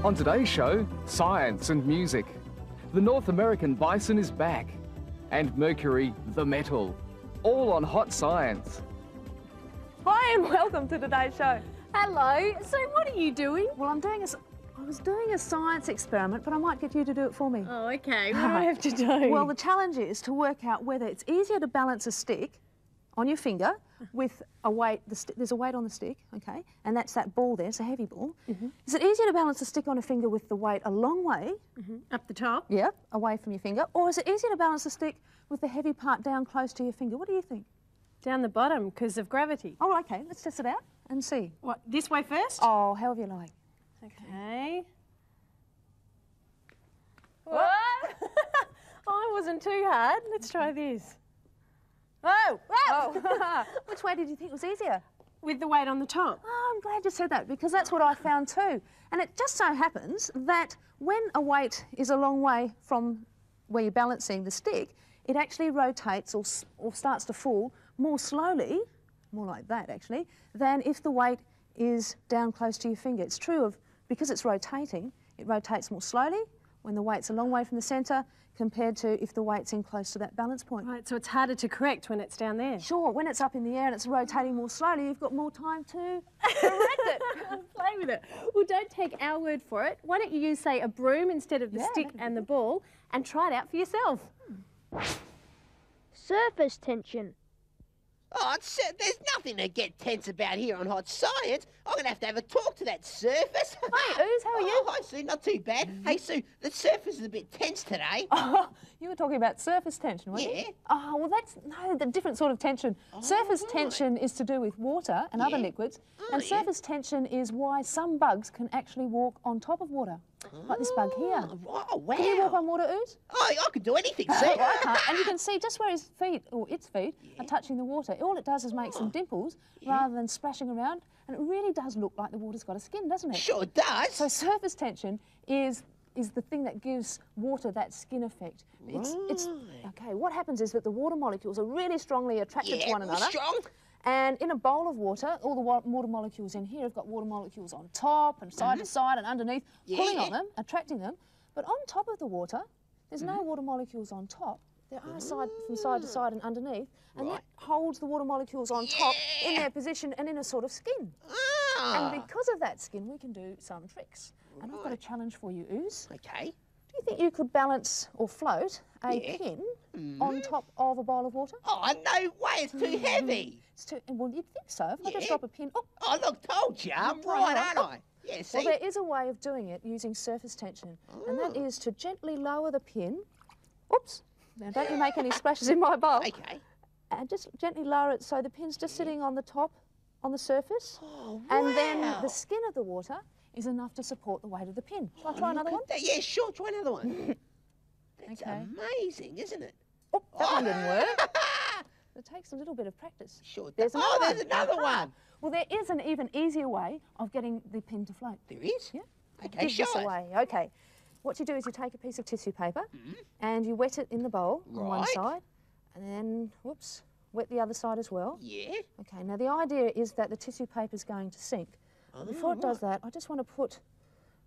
On today's show, science and music. The North American bison is back. And mercury, the metal. All on Hot Science. Hi and welcome to today's show. Hello. So what are you doing? Well, I was doing a science experiment, but I might get you to do it for me. Oh, okay. What do I have to do? Well, the challenge is to work out whether it's easier to balance a stick on your finger with a weight. There's a weight on the stick, okay, and that's that ball there. It's a heavy ball. Is it easier to balance a stick on a finger with the weight a long way? Up the top? Yeah, away from your finger. Or is it easier to balance a stick with the heavy part down close to your finger? What do you think? Down the bottom because of gravity. Oh, okay. Let's test it out and see. What, this way first? Oh, however you like. Okay. What? Oh, it wasn't too hard. Let's try this. Oh! Oh. Which way did you think was easier? With the weight on the top. Oh, I'm glad you said that because that's what I found too. And it just so happens that when a weight is a long way from where you're balancing the stick, it actually rotates or starts to fall more slowly, more like that actually, than if the weight is down close to your finger. It's true of, because it's rotating, it rotates more slowly when the weight's a long way from the centre compared to if the weight's in close to that balance point. Right, so it's harder to correct when it's down there. Sure, when it's up in the air and it's rotating more slowly, you've got more time to correct it. Play with it. Well, don't take our word for it. Why don't you use, say, a broom instead of the stick and the ball and try it out for yourself. Surface tension. Oh, there's nothing to get tense about here on Hot Science. I'm going to have a talk to that surface. Hi, Ooze, how are you? Oh, hi, Sue, not too bad. Hey, Sue, the surface is a bit tense today. Oh, you were talking about surface tension, weren't you? Yeah. Oh, well, that's the different sort of tension. Surface tension is to do with water and other liquids, and surface tension is why some bugs can actually walk on top of water, like this bug here. Oh, wow. Can you walk on water, Ooze? Oh, I could do anything, Sue. I can't. And you can see just where his feet, or its feet, are touching the water. All it does is make some dimples rather than splashing around, and it really does look like the water's got a skin, doesn't it? Sure does. So surface tension is the thing that gives water that skin effect. It's okay. What happens is that the water molecules are really strongly attracted to one another. Strong. And in a bowl of water, all the water molecules in here have got water molecules on top and side to side and underneath, pulling on them, attracting them. But on top of the water, there's no water molecules on top. There are from side to side and underneath, and that holds the water molecules on top in their position and in a sort of skin. And because of that skin, we can do some tricks. And I've got a challenge for you, Ooze. Okay. Do you think you could balance or float a pin on top of a bowl of water? Oh, no way, it's too heavy. It's too, well, you'd think so. If I just drop a pin... Oh, look, told you. I'm right, aren't I? Yeah, see? Well, there is a way of doing it using surface tension, and that is to gently lower the pin. Oops. Now, don't you make any splashes in my bowl. Okay. And just gently lower it so the pin's just sitting on the top, on the surface. Oh, wow. And then the skin of the water is enough to support the weight of the pin. Shall I try another one? Yeah, sure, try another one. That's amazing, isn't it? Oh, that one didn't work. It takes a little bit of practice. Sure does. There's another one. There's another one. Well, there is an even easier way of getting the pin to float. There is? Yeah. Okay, Give show this us. away. Okay. What you do is you take a piece of tissue paper and you wet it in the bowl on one side, and then, whoops, wet the other side as well. Yeah. Okay, now the idea is that the tissue paper is going to sink. But before it does that, I just want to put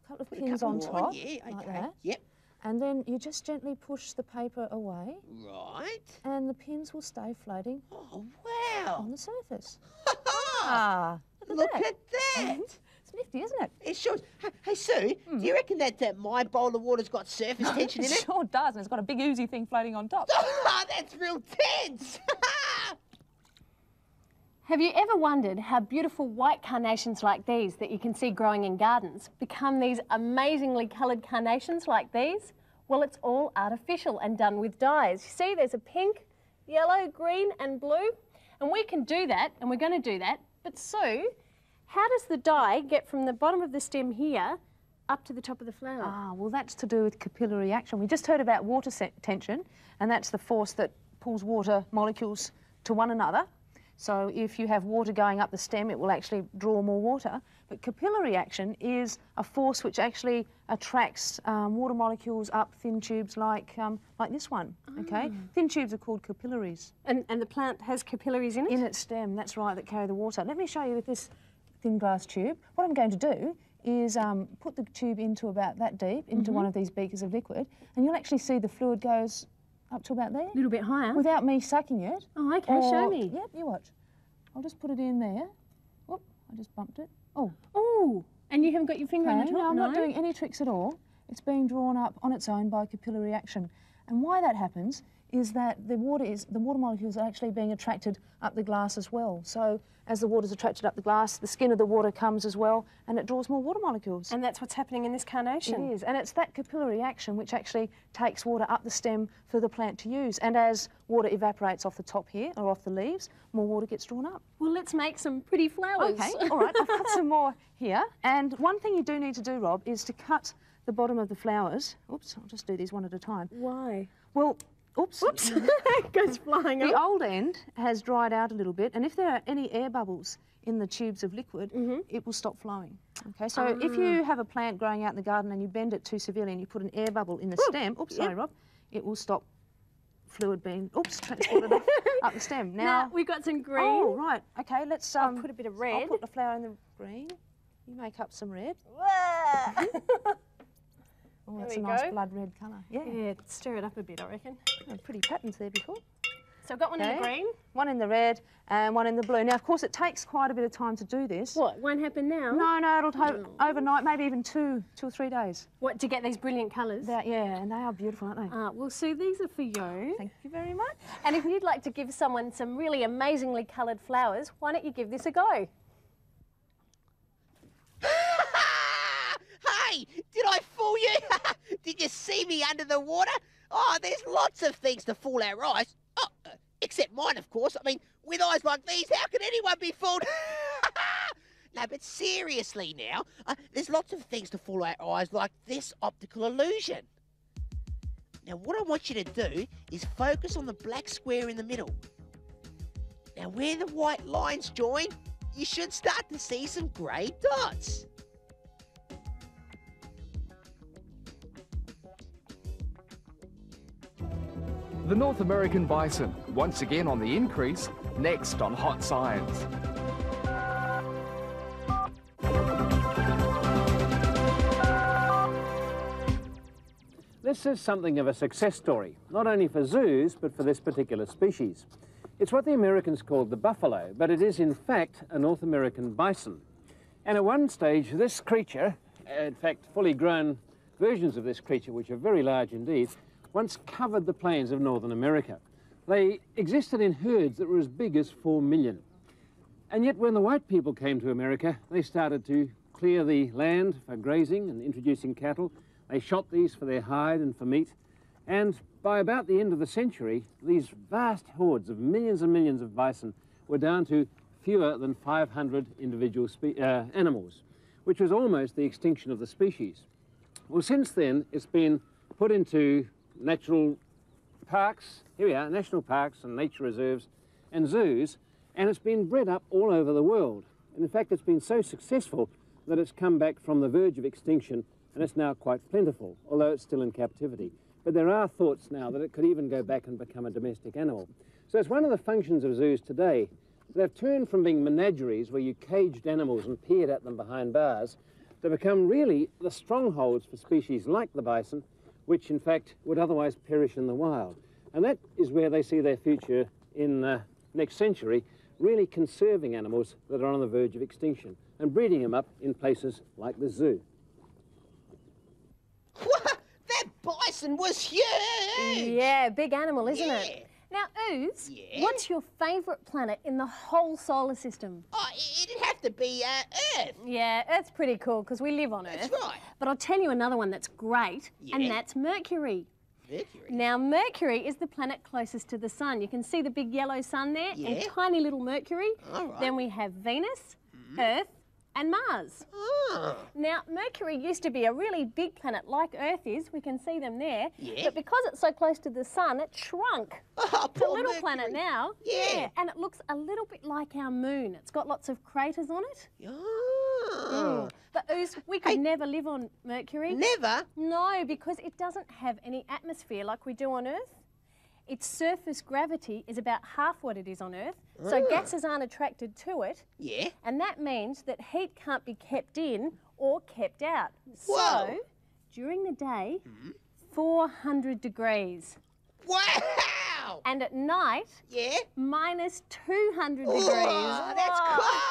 a couple of pins on top, like that. Yep. And then you just gently push the paper away. Right. And the pins will stay floating Oh, wow. on the surface. Look at that. It's nifty, isn't it? It sure is. Hey, Sue, do you reckon that my bowl of water's got surface tension in It it? sure does, and it's got a big oozy thing floating on top. That's real tense. Have you ever wondered how beautiful white carnations like these that you can see growing in gardens become these amazingly coloured carnations like these? Well, it's all artificial and done with dyes. You see, there's a pink, yellow, green and blue. And we can do that, and we're going to do that. But Sue, how does the dye get from the bottom of the stem here up to the top of the flower? Ah, well, that's to do with capillary action. We just heard about water tension, and that's the force that pulls water molecules to one another. So if you have water going up the stem, it will actually draw more water. But capillary action is a force which actually attracts water molecules up thin tubes like this one, okay? Thin tubes are called capillaries. And the plant has capillaries in it? In its stem, that's right, that carry the water. Let me show you with this thin glass tube. What I'm going to do is put the tube into about that deep, into one of these beakers of liquid, and you'll actually see the fluid goes up to about there. A little bit higher. Without me sucking it. Oh, okay, show me. Yep, you watch. I'll just put it in there. Whoop, I just bumped it. Oh. Oh, and you haven't got your finger on the top? No, I'm not doing any tricks at all. It's being drawn up on its own by capillary action. And why that happens is that the water molecules are actually being attracted up the glass as well. So as the water's attracted up the glass, the skin of the water comes as well, and it draws more water molecules. And that's what's happening in this carnation? It is, and it's that capillary action which actually takes water up the stem for the plant to use. And as water evaporates off the top here, or off the leaves, more water gets drawn up. Well, let's make some pretty flowers. Okay, all right, I've got some more here. And one thing you do need to do, Rob, is to cut the bottom of the flowers. Oops, I'll just do these one at a time. Why? Well, oops. It goes flying up. The old end has dried out a little bit, and if there are any air bubbles in the tubes of liquid, it will stop flowing. Okay, so if you have a plant growing out in the garden and you bend it too severely and you put an air bubble in the stem, oops, sorry, Rob, it will stop fluid being, transported up the stem. Now, we've got some green. Oh, right, okay, let's I'll put a bit of red. I'll put the flower in the green. You make up some red. Oh, that's a nice blood red colour. Yeah, stir it up a bit, I reckon. Oh, pretty patterns there before. So I've got one in the green. One in the red and one in the blue. Now, of course, it takes quite a bit of time to do this. What, won't happen now? No, it'll take overnight, maybe even two or 3 days. What, to get these brilliant colours? Yeah, and they are beautiful, aren't they? Well, Sue, these are for you. Thank you very much. And if you'd like to give someone some really amazingly coloured flowers, why don't you give this a go? Hey, did I fool you? Did you see me under the water? Oh, there's lots of things to fool our eyes. Oh, except mine, of course. I mean, with eyes like these, how can anyone be fooled? No, but seriously now, there's lots of things to fool our eyes like this optical illusion. Now, what I want you to do is focus on the black square in the middle. Now, where the white lines join, you should start to see some grey dots. The North American bison, once again on the increase, next on Hot Science. This is something of a success story, not only for zoos, but for this particular species. It's what the Americans called the buffalo, but it is in fact a North American bison. And at one stage, this creature, in fact fully grown versions of this creature, which are very large indeed, once covered the plains of Northern America. They existed in herds that were as big as 4 million. And yet when the white people came to America, they started to clear the land for grazing and introducing cattle. They shot these for their hide and for meat. And by about the end of the century, these vast hordes of millions and millions of bison were down to fewer than 500 individual animals, which was almost the extinction of the species. Well, since then, it's been put into natural parks, here we are, national parks and nature reserves and zoos, and it's been bred up all over the world. And in fact, it's been so successful that it's come back from the verge of extinction, and it's now quite plentiful, although it's still in captivity. But there are thoughts now that it could even go back and become a domestic animal. So it's one of the functions of zoos today. They've turned from being menageries, where you caged animals and peered at them behind bars, to become really the strongholds for species like the bison, which in fact would otherwise perish in the wild. And that is where they see their future in next century, really conserving animals that are on the verge of extinction and breeding them up in places like the zoo. That bison was huge! Yeah, big animal, isn't it? Now, Ooze, what's your favourite planet in the whole solar system? Oh, it'd have to be Earth. Yeah, Earth's pretty cool because we live on Earth. That's right. But I'll tell you another one that's great, and that's Mercury. Mercury? Now, Mercury is the planet closest to the sun. You can see the big yellow sun there and tiny little Mercury. All right. Then we have Venus, Earth, and Mars. Oh. Now, Mercury used to be a really big planet like Earth is. We can see them there. Yeah. But because it's so close to the sun, it shrunk. Oh, It's a poor little Mercury. planet now. Yeah. And it looks a little bit like our moon. It's got lots of craters on it. Oh. But Ooze, we could never live on Mercury. Never? No, because it doesn't have any atmosphere like we do on Earth. Its surface gravity is about half what it is on Earth, so gases aren't attracted to it. Yeah. And that means that heat can't be kept in or kept out. Whoa. So, during the day, 400 degrees. Wow! And at night, Yeah? minus 200 degrees. Oh, that's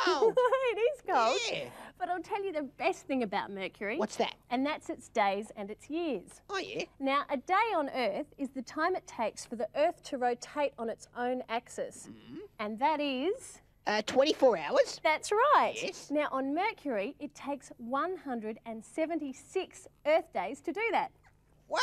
cold. It is cold. Yeah. But I'll tell you the best thing about Mercury. What's that? And that's its days and its years. Oh, yeah? Now, a day on Earth is the time it takes for the Earth to rotate on its own axis. And that is... 24 hours? That's right. Yes. Now, on Mercury, it takes 176 Earth days to do that. Wow!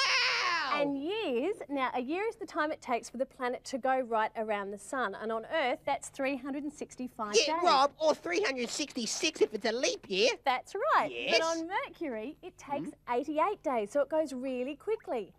And years, now a year is the time it takes for the planet to go right around the sun. And on Earth, that's 365 days. Yeah, Rob, or 366 if it's a leap year. That's right. Yes. But on Mercury, it takes 88 days, so it goes really quickly.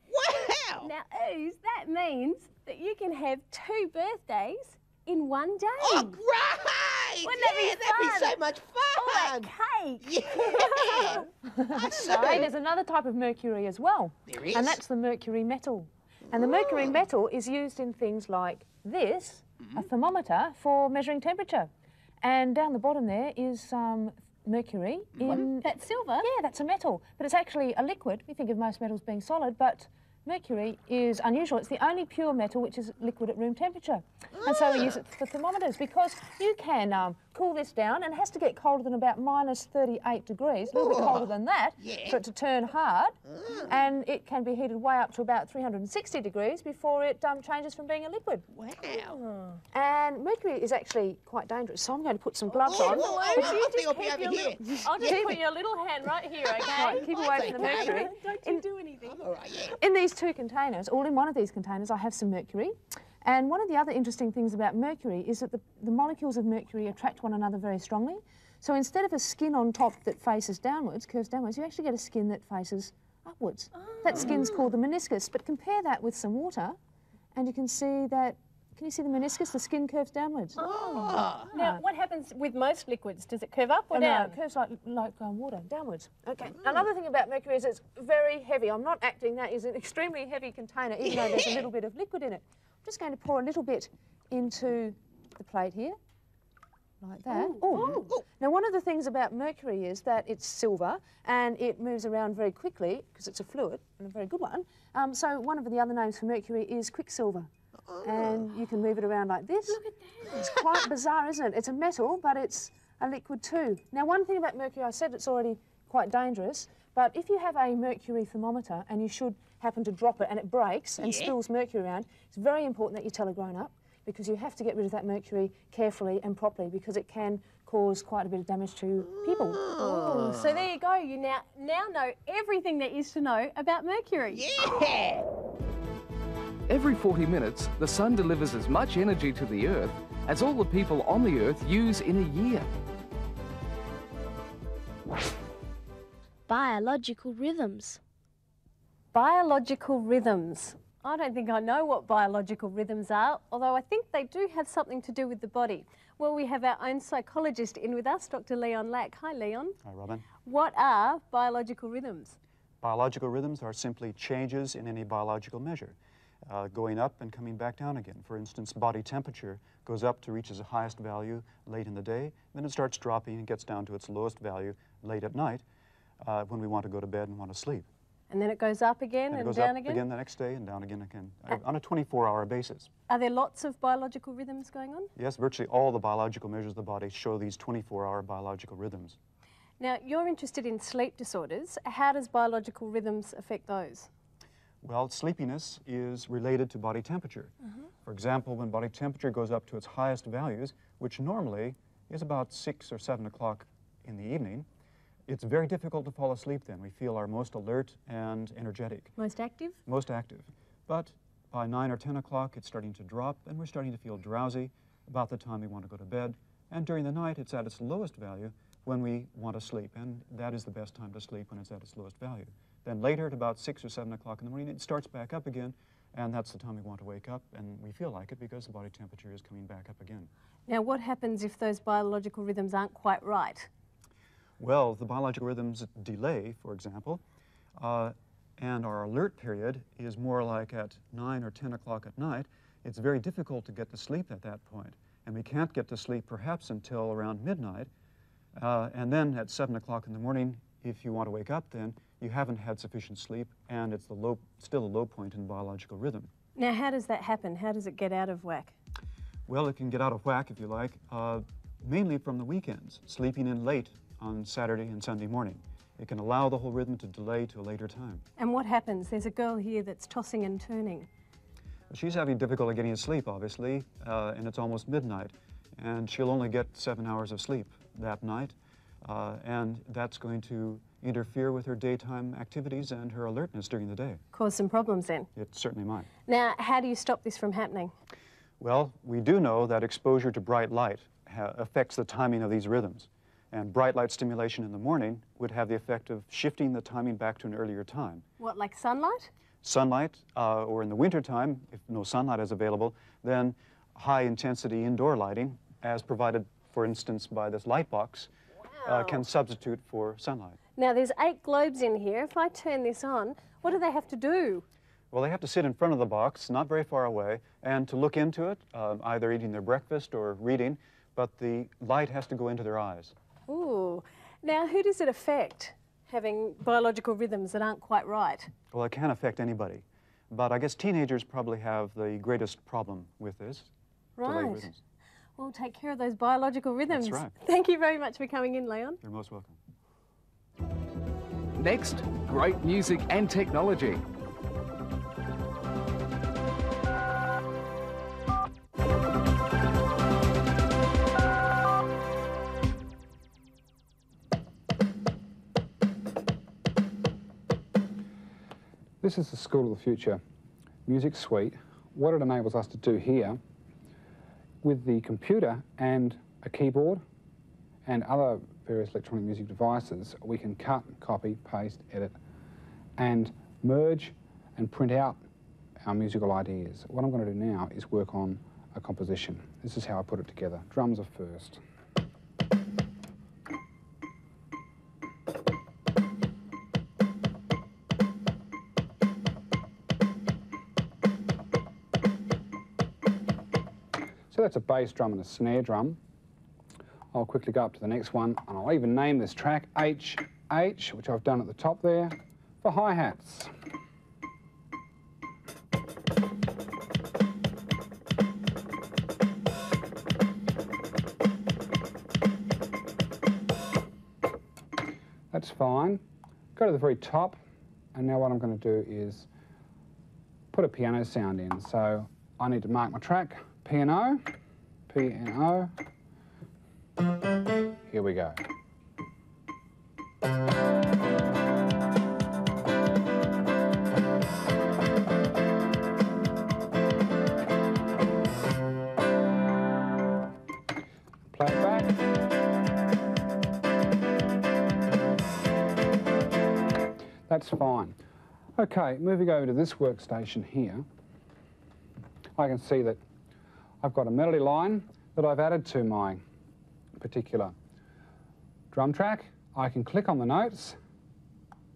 Wow! Now, Ooze, that means that you can have 2 birthdays in one day. Oh, great! Wouldn't that be that'd be so fun? much All that fun! cake. Yeah! That's so... Hey, there's another type of mercury as well. There is? And that's the mercury metal. And the mercury metal is used in things like this, a thermometer for measuring temperature. And down the bottom there is some mercury in... That's silver. Yeah, that's a metal. But it's actually a liquid. We think of most metals being solid, but mercury is unusual. It's the only pure metal which is liquid at room temperature. And so we use it for thermometers because you can cool this down, and it has to get colder than about minus 38 degrees, a little bit colder than that, Yeah. for it to turn hard. And it can be heated way up to about 360 degrees before it changes from being a liquid. Wow. And mercury is actually quite dangerous, so I'm going to put some gloves Oh, on. whoa, Ooze, I you think I'll just be keep over your here. I'll just put your little hand right here, okay? Right, keep away from the okay. mercury. Don't you do anything. I'm all right, yeah. In these 2 containers, all in one of these containers, I have some mercury. And one of the other interesting things about mercury is that the molecules of mercury attract one another very strongly. So instead of a skin on top that faces downwards, curves downwards, you actually get a skin that faces upwards. That skin's called the meniscus. But compare that with some water, and you can see that. Can you see the meniscus? The skin curves downwards. Oh. Now, what happens with most liquids? Does it curve up or No, down? it curves like water, downwards. Okay. Another thing about mercury is it's very heavy. I'm not acting that is an extremely heavy container, even though there's a little bit of liquid in it. I'm just going to pour a little bit into the plate here, like that. Ooh. Now, one of the things about mercury is that it's silver and it moves around very quickly because it's a fluid and a very good one. So one of the other names for mercury is quicksilver. And you can move it around like this. Look at that. It's quite bizarre, isn't it? It's a metal, but it's a liquid too. Now, one thing about mercury, I said it's already quite dangerous, but if you have a mercury thermometer and you should happen to drop it and it breaks and spills mercury around, it's very important that you tell a grown-up, because you have to get rid of that mercury carefully and properly, because it can cause quite a bit of damage to people. Oh, so there you go. You now know everything there is to know about mercury. Yeah! Every 40 minutes, the sun delivers as much energy to the Earth as all the people on the Earth use in a year. Biological rhythms. Biological rhythms. I don't think I know what biological rhythms are, although I think they do have something to do with the body. Well, we have our own psychologist in with us, Dr. Leon Lack. Hi, Leon. Hi, Robin. What are biological rhythms? Biological rhythms are simply changes in any biological measure, going up and coming back down again. For instance, body temperature goes up to reach its highest value late in the day, then it starts dropping and gets down to its lowest value late at night when we want to go to bed and want to sleep. And then it goes up again and it goes down up again? the next day and down again on a 24-hour basis. Are there lots of biological rhythms going on? Yes, virtually all the biological measures of the body show these 24-hour biological rhythms. Now, you're interested in sleep disorders. How does biological rhythms affect those? Well, sleepiness is related to body temperature. For example, when body temperature goes up to its highest values, which normally is about 6 or 7 o'clock in the evening, it's very difficult to fall asleep then. We feel our most alert and energetic. Most active? Most active. But by 9 or 10 o'clock, it's starting to drop, and we're starting to feel drowsy about the time we want to go to bed. And during the night, it's at its lowest value when we want to sleep, and that is the best time to sleep, when it's at its lowest value. Then later, at about 6 or 7 o'clock in the morning, it starts back up again, and that's the time we want to wake up, and we feel like it because the body temperature is coming back up again. Now, what happens if those biological rhythms aren't quite right? Well, the biological rhythms delay, for example, and our alert period is more like at 9 or 10 o'clock at night. It's very difficult to get to sleep at that point, and we can't get to sleep perhaps until around midnight, and then at 7 o'clock in the morning, if you want to wake up then, you haven't had sufficient sleep and it's still a low point in biological rhythm. Now, how does that happen? How does it get out of whack? Well, it can get out of whack, if you like, mainly from the weekends, sleeping in late on Saturday and Sunday morning. It can allow the whole rhythm to delay to a later time. And what happens? There's a girl here that's tossing and turning. She's having difficulty getting to sleep, obviously, and it's almost midnight, and she'll only get 7 hours of sleep that night, and that's going to interfere with her daytime activities and her alertness during the day. Cause some problems then? It certainly might. Now, how do you stop this from happening? Well, we do know that exposure to bright light affects the timing of these rhythms. And bright light stimulation in the morning would have the effect of shifting the timing back to an earlier time. What, like sunlight? Sunlight, or in the wintertime, if no sunlight is available, then high-intensity indoor lighting, as provided, for instance, by this light box, can substitute for sunlight. Now, there's 8 globes in here. If I turn this on, what do they have to do? Well, they have to sit in front of the box, not very far away, and to look into it, either eating their breakfast or reading, but the light has to go into their eyes. Ooh. Now, who does it affect, having biological rhythms that aren't quite right? Well, it can affect anybody, but I guess teenagers probably have the greatest problem with this. Delayed Right. rhythms. Well, take care of those biological rhythms. That's right. Thank you very much for coming in, Leon. You're most welcome. Next, great music and technology. This is the School of the Future Music Suite. What it enables us to do here, with the computer and a keyboard and other various electronic music devices, we can cut, copy, paste, edit, and merge and print out our musical ideas. What I'm going to do now is work on a composition. This is how I put it together. Drums are first. So that's a bass drum and a snare drum. I'll quickly go up to the next one, and I'll even name this track HH, which I've done at the top there, for hi-hats. That's fine. Go to the very top, and now what I'm going to do is put a piano sound in. So I need to mark my track. P&O, P&O. Here we go. Play it back. That's fine. Okay, moving over to this workstation here, I can see that I've got a melody line that I've added to my particular drum track. I can click on the notes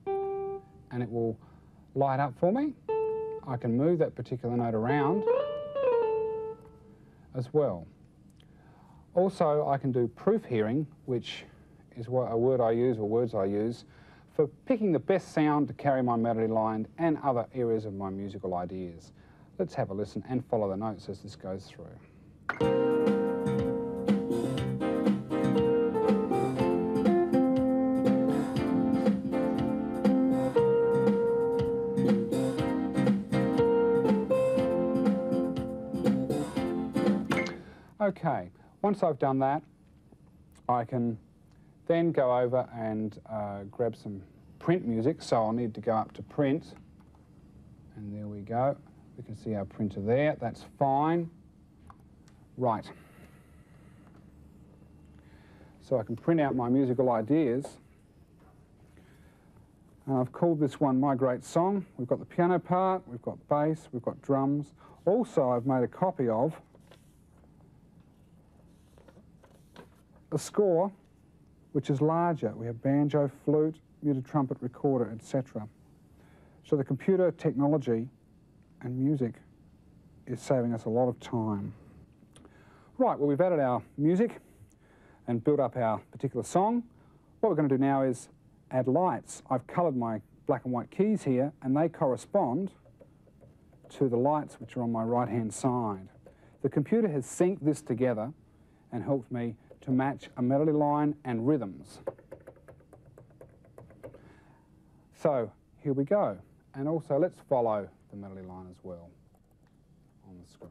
and it will light up for me. I can move that particular note around as well. Also, I can do proof hearing, which is what a word I use, or words I use, for picking the best sound to carry my melody line and other areas of my musical ideas. Let's have a listen and follow the notes as this goes through. Okay, once I've done that, I can then go over and grab some print music. So I'll need to go up to print, and there we go. We can see our printer there. That's fine. Right. So I can print out my musical ideas. And I've called this one My Great Song. We've got the piano part, we've got bass, we've got drums. Also, I've made a copy of a score which is larger. We have banjo, flute, muted trumpet, recorder, etc. So the computer technology and music is saving us a lot of time. Right, well, we've added our music and built up our particular song. What we're going to do now is add lights. I've coloured my black and white keys here, and they correspond to the lights which are on my right-hand side. The computer has synced this together and helped me to match a melody line and rhythms. So here we go. And also let's follow the melody line as well on the screen.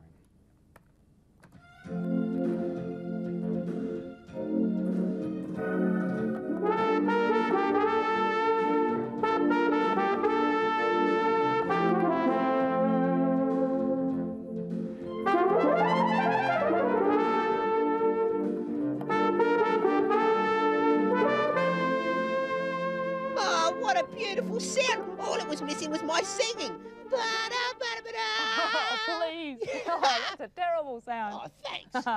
What a beautiful sound! All it was missing was my singing. Oh, please. Oh, that's a terrible sound. Oh, thanks.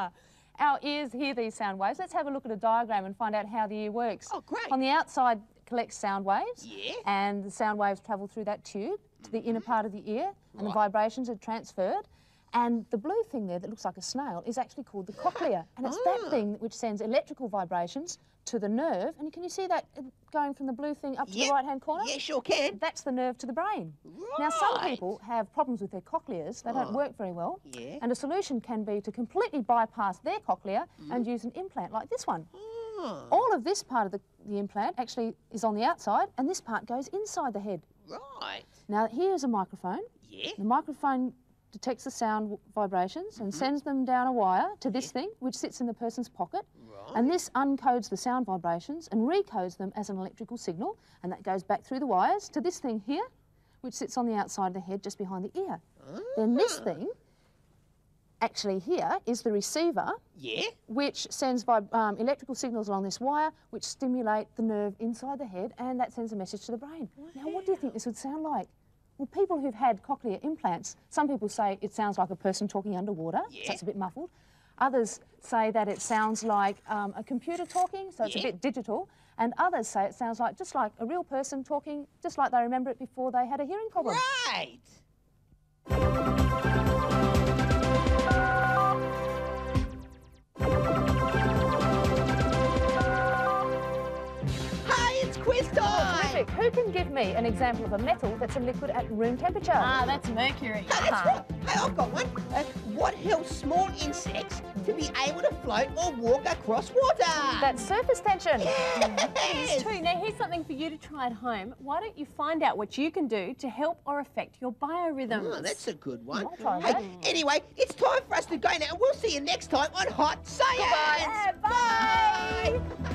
Our ears hear these sound waves. Let's have a look at a diagram and find out how the ear works. Oh, great. On the outside collects sound waves. Yeah. And the sound waves travel through that tube to the inner part of the ear, and the Right. vibrations are transferred. And the blue thing there that looks like a snail is actually called the cochlea. And it's that thing which sends electrical vibrations to the nerve. And can you see that going from the blue thing up to the right-hand corner? Yeah, sure can. That's the nerve to the brain. Now, some people have problems with their cochleas. They don't work very well. Yeah. And a solution can be to completely bypass their cochlea and use an implant like this one. All of this part of the implant actually is on the outside, and this part goes inside the head. Right. Now, here's a microphone. Yeah. The microphone detects the sound vibrations and sends them down a wire to this thing, which sits in the person's pocket. Right. And this uncodes the sound vibrations and recodes them as an electrical signal, and that goes back through the wires to this thing here, which sits on the outside of the head just behind the ear. Then this thing, actually here, is the receiver, Yeah. which sends electrical signals along this wire, which stimulate the nerve inside the head, and that sends a message to the brain. Now, what do you think this would sound like? Well, people who've had cochlear implants, some people say it sounds like a person talking underwater, so it's a bit muffled. Others say that it sounds like a computer talking, so it's a bit digital. And others say it sounds like just like a real person talking, just like they remember it before they had a hearing problem. Right. Hey, it's quiz time! Terrific. Who can give me an example of a metal that's a liquid at room temperature? Ah, that's mercury. Hey, that's right. Hey, I've got one. What helps small insects to be able to float or walk across water? That's surface tension. Yes. True. Now, here's something for you to try at home. Why don't you find out what you can do to help or affect your biorhythms? Oh, that's a good one. I'll try Hey, that. anyway, it's time for us to go now. We'll see you next time on Hot Science. Goodbye. Bye.